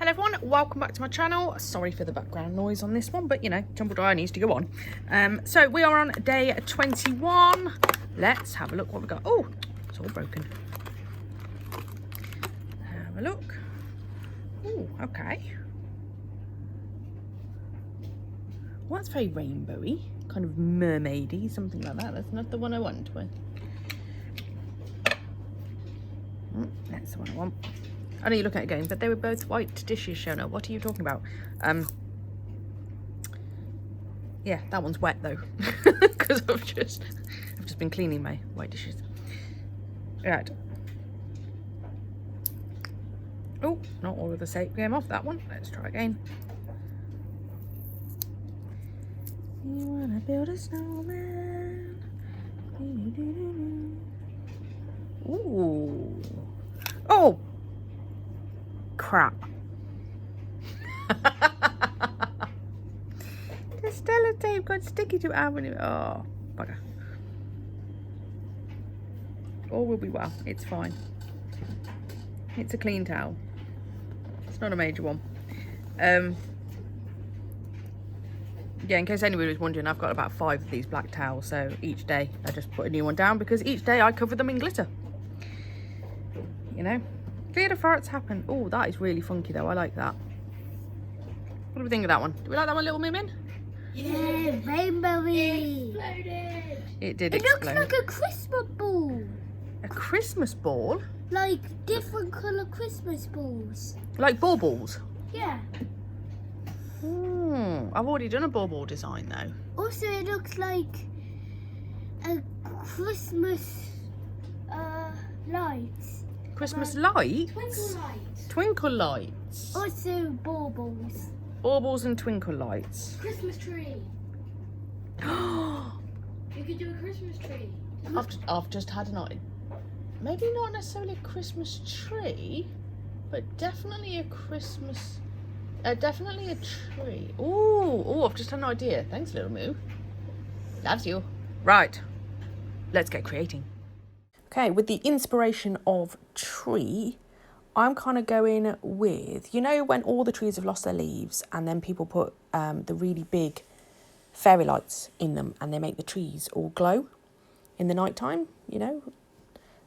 Hello everyone, welcome back to my channel. Sorry for the background noise on this one, but you know, tumble dryer needs to go on. So we are on day 21. Let's have a look what we got. Oh, it's all broken. Have a look. Oh, okay. Well, that's very rainbowy, kind of mermaidy, something like that. That's not the one I want. That's the one I want. I know you're looking at it going, but they were both white dishes, Shona. What are you talking about? Yeah, that one's wet though, because I've just been cleaning my white dishes. Right. Oh, not all of the shape came off that one. Let's try again. You wanna build a snowman? Ooh. Oh. Crap. The Stella tape got sticky to avenue. Oh, bugger. All will be well. It's fine. It's a clean towel. It's not a major one. Yeah, in case anybody was wondering, I've got about 5 of these black towels, so each day I just put a new one down because each day I cover them in glitter. You know? Glitter farts happen. Oh, that is really funky though. I like that. What do we think of that one? Do we like that one, little Moomin? Yeah, rainbowy. It exploded. It did explode. It looks like a Christmas ball. A Christmas ball? Like different colour Christmas balls. Like baubles? Yeah. I've already done a bauble design though. Also, it looks like a Christmas lights. Christmas lights? Twinkle lights. Twinkle lights. Also, baubles. Baubles and twinkle lights. Christmas tree. You could do a Christmas tree. I've just had an idea. Maybe not necessarily a Christmas tree, but definitely a Christmas. Definitely a tree. Oh, I've just had an idea. Thanks, little Moo. Loves you. Right, let's get creating. Okay, with the inspiration of tree, I'm kind of going with, you know, when all the trees have lost their leaves and then people put the really big fairy lights in them and they make the trees all glow in the nighttime, you know?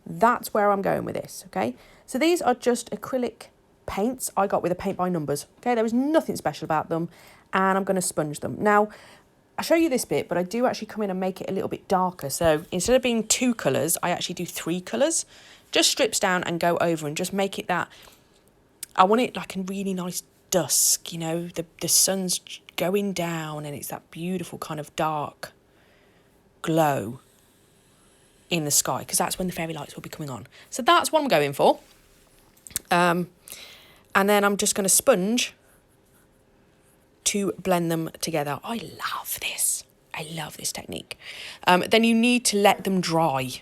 That's where I'm going with this, okay? So these are just acrylic paints I got with a paint by numbers, okay? There was nothing special about them and I'm going to sponge them. Now, I'll show you this bit, but I do actually come in and make it a little bit darker. So instead of being 2 colours, I actually do 3 colours. Just strips down and go over and just make it that, I want it like a really nice dusk, you know, the sun's going down and it's that beautiful kind of dark glow in the sky, because that's when the fairy lights will be coming on. So that's what I'm going for. And then I'm just going to sponge to blend them together. I love this. I love this technique. Then you need to let them dry.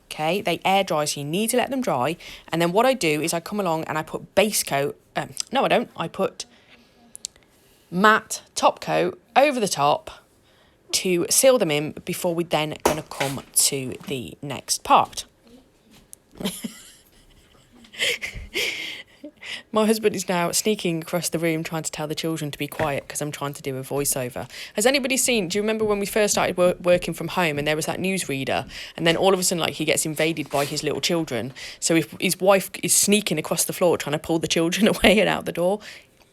Okay, they air dry, so you need to let them dry. And then what I do is I come along and I put base coat. No, I don't. I put matte top coat over the top to seal them in before we then going to come to the next part. My husband is now sneaking across the room trying to tell the children to be quiet because I'm trying to do a voiceover. Has anybody seen, do you remember when we first started working from home and there was that newsreader and then all of a sudden like he gets invaded by his little children? So if his wife is sneaking across the floor trying to pull the children away and out the door.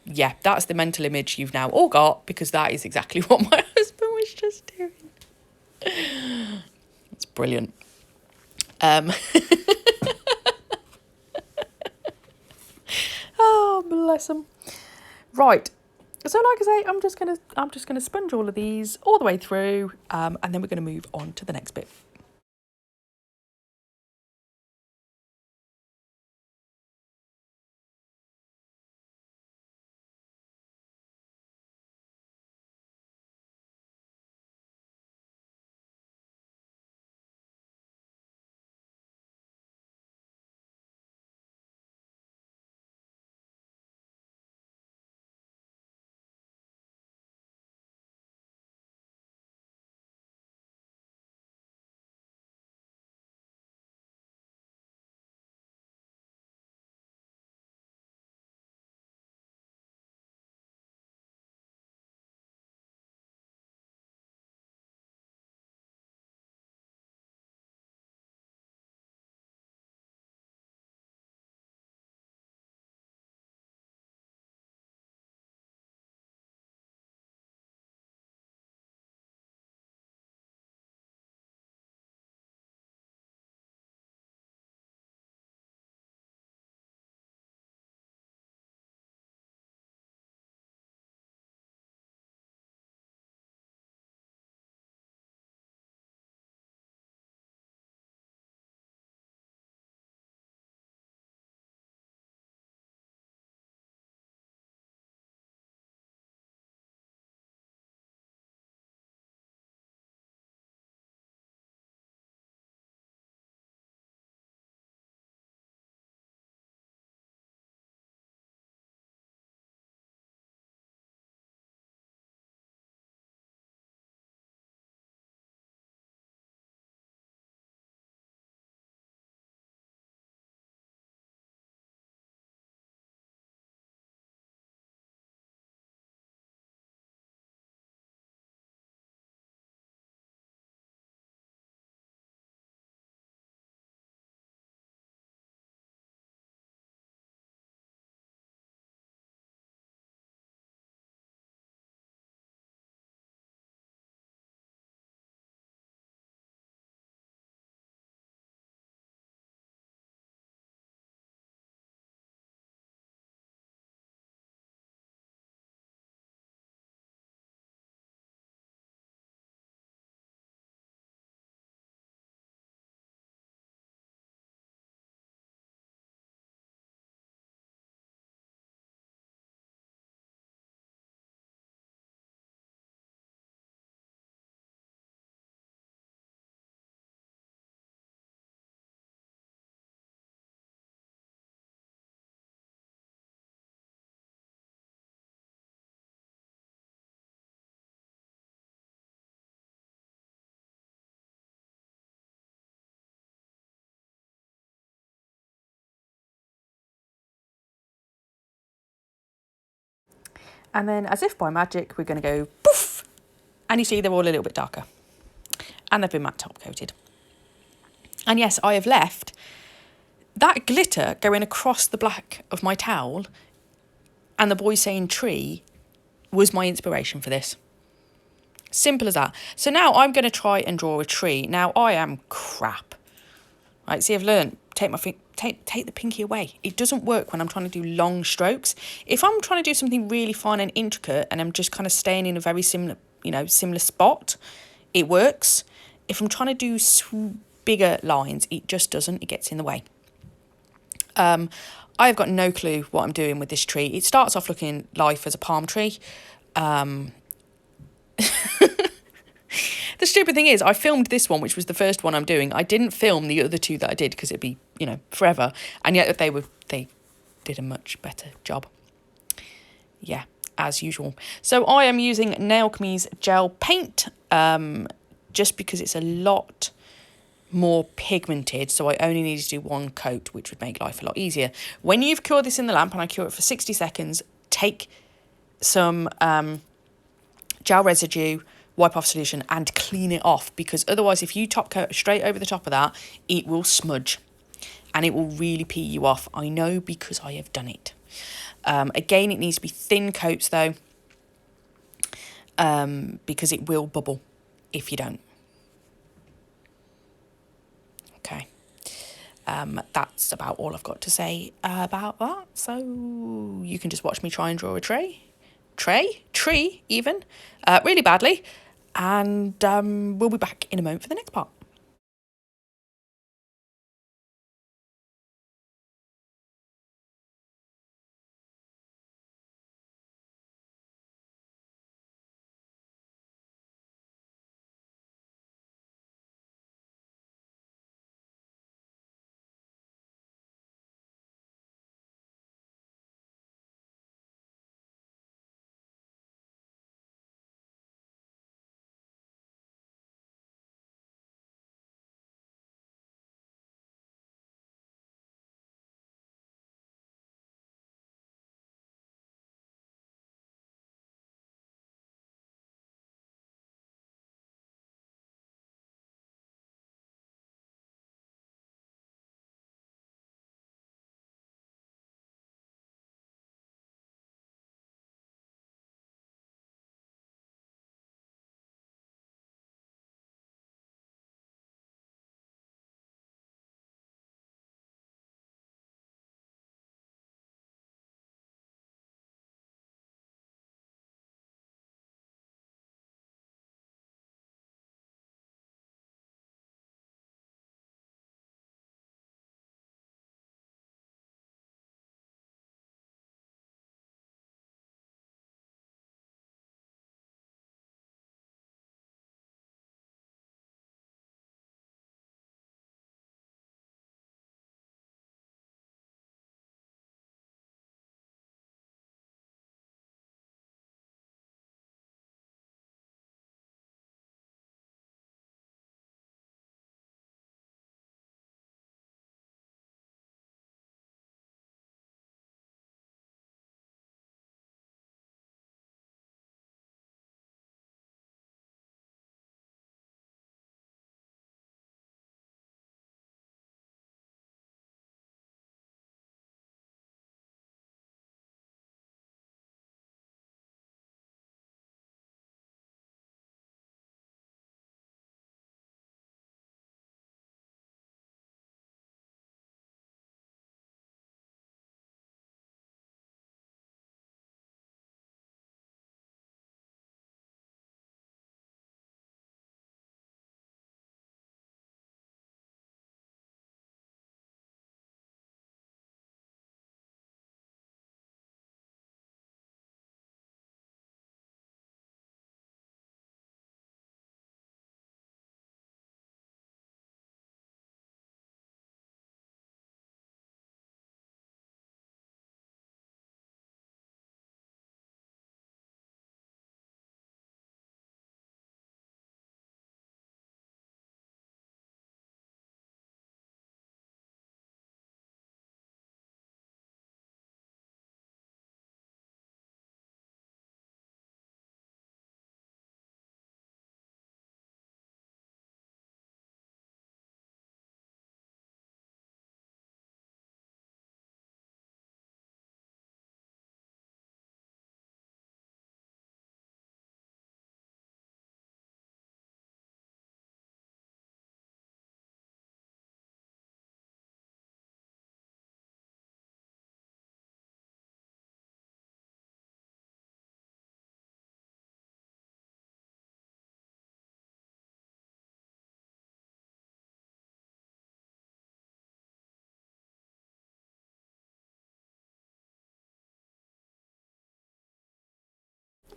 Yeah, that's the mental image you've now all got because that is exactly what my husband was just doing. It's brilliant. Oh, bless them. Right. So like I say, I'm just gonna sponge all of these all the way through, and then we're gonna move on to the next bit. And then, as if by magic, we're going to go poof. And you see they're all a little bit darker. And they've been matte top coated. And yes, I have left that glitter going across the black of my towel, and the boy saying tree was my inspiration for this. Simple as that. So now I'm going to try and draw a tree. Now I am crap. Right, see, I've learned, take the pinky away. It doesn't work when I'm trying to do long strokes. If I'm trying to do something really fine and intricate and I'm just kind of staying in a very similar, similar spot, it works. If I'm trying to do bigger lines, it just doesn't. It gets in the way. I've got no clue what I'm doing with this tree. It starts off looking life as a palm tree. The stupid thing is, I filmed this one, which was the first one I'm doing. I didn't film the other two that I did because it'd be, forever. And yet they did a much better job. Yeah, as usual. So I am using Nailchemy's gel paint, just because it's a lot more pigmented. So I only need to do one coat, which would make life a lot easier. When you've cured this in the lamp, and I cure it for 60 seconds, take some gel residue, wipe off solution and clean it off, because otherwise if you top coat straight over the top of that, it will smudge and it will really pee you off. I know because I have done it. Again, it needs to be thin coats though, because it will bubble if you don't. Okay. That's about all I've got to say about that. So you can just watch me try and draw a tree even, really badly. And we'll be back in a moment for the next part.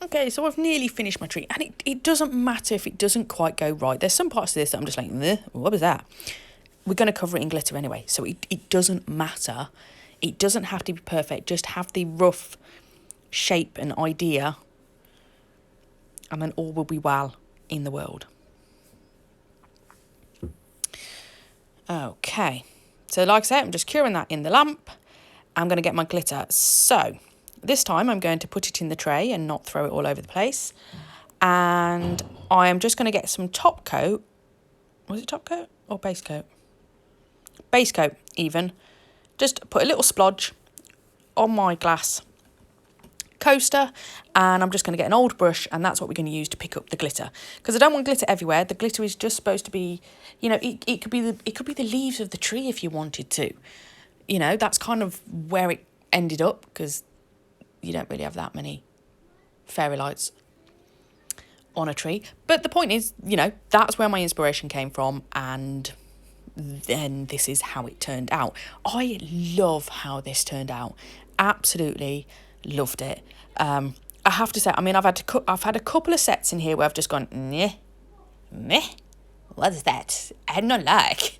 Okay, so I've nearly finished my tree, and it doesn't matter if it doesn't quite go right. There's some parts of this that I'm just like, what was that? We're going to cover it in glitter anyway, so it doesn't matter. It doesn't have to be perfect. Just have the rough shape and idea, and then all will be well in the world. Okay, so like I said, I'm just curing that in the lamp. I'm going to get my glitter. So this time I'm going to put it in the tray and not throw it all over the place. And I am just going to get some top coat. Was it top coat or base coat? Base coat even. Just put a little splodge on my glass coaster, and I'm just going to get an old brush, and that's what we're going to use to pick up the glitter, because I don't want glitter everywhere. The glitter is just supposed to be, you know, it could be the leaves of the tree if you wanted to. You know, that's kind of where it ended up, because you don't really have that many fairy lights on a tree. But the point is, you know, that's where my inspiration came from, and then this is how it turned out. I love how this turned out. Absolutely loved it. I have to say, I mean, I've had a couple of sets in here where I've just gone, meh, what's that? I don't like.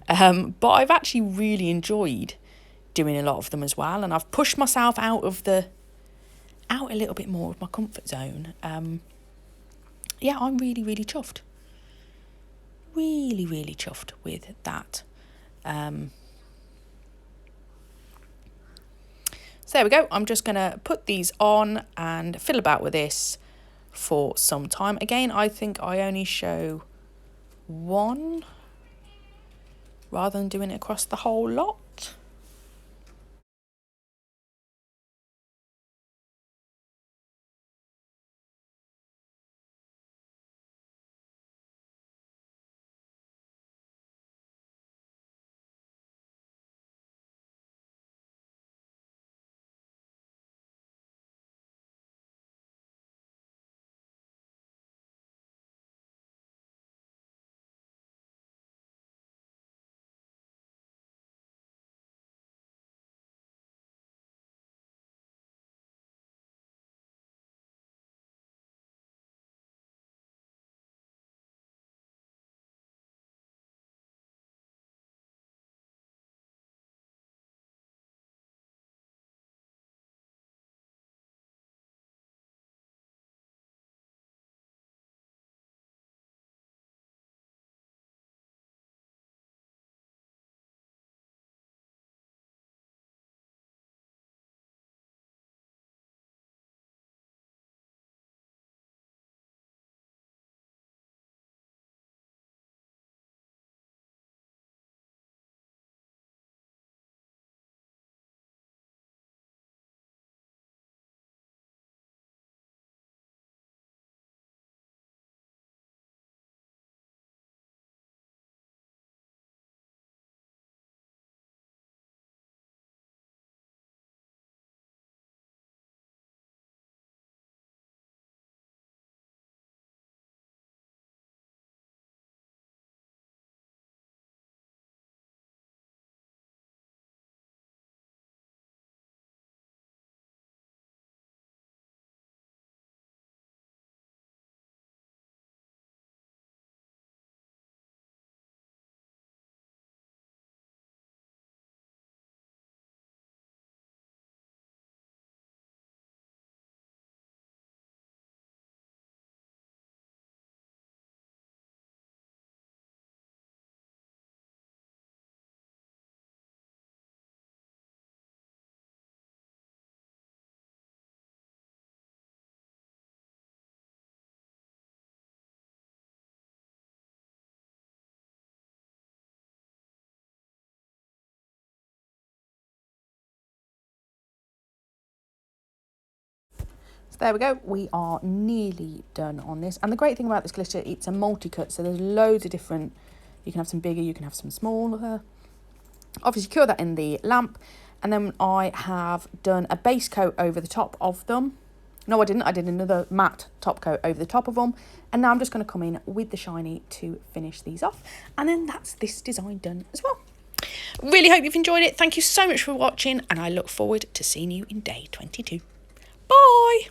But I've actually really enjoyed doing a lot of them as well, and I've pushed myself out a little bit more of my comfort zone. Yeah, I'm really, really chuffed. Really, really chuffed with that. So there we go. I'm just going to put these on and fiddle about with this for some time. Again, I think I only show one rather than doing it across the whole lot. So there we go, we are nearly done on this. And the great thing about this glitter, it's a multi-cut, so there's loads of different, you can have some bigger, you can have some smaller. Obviously cure that in the lamp, and then I have done a base coat over the top of them. No, I didn't, I did another matte top coat over the top of them, and now I'm just going to come in with the shiny to finish these off, and then that's this design done as well. Really hope you've enjoyed it. Thank you so much for watching, and I look forward to seeing you in day 22. Bye!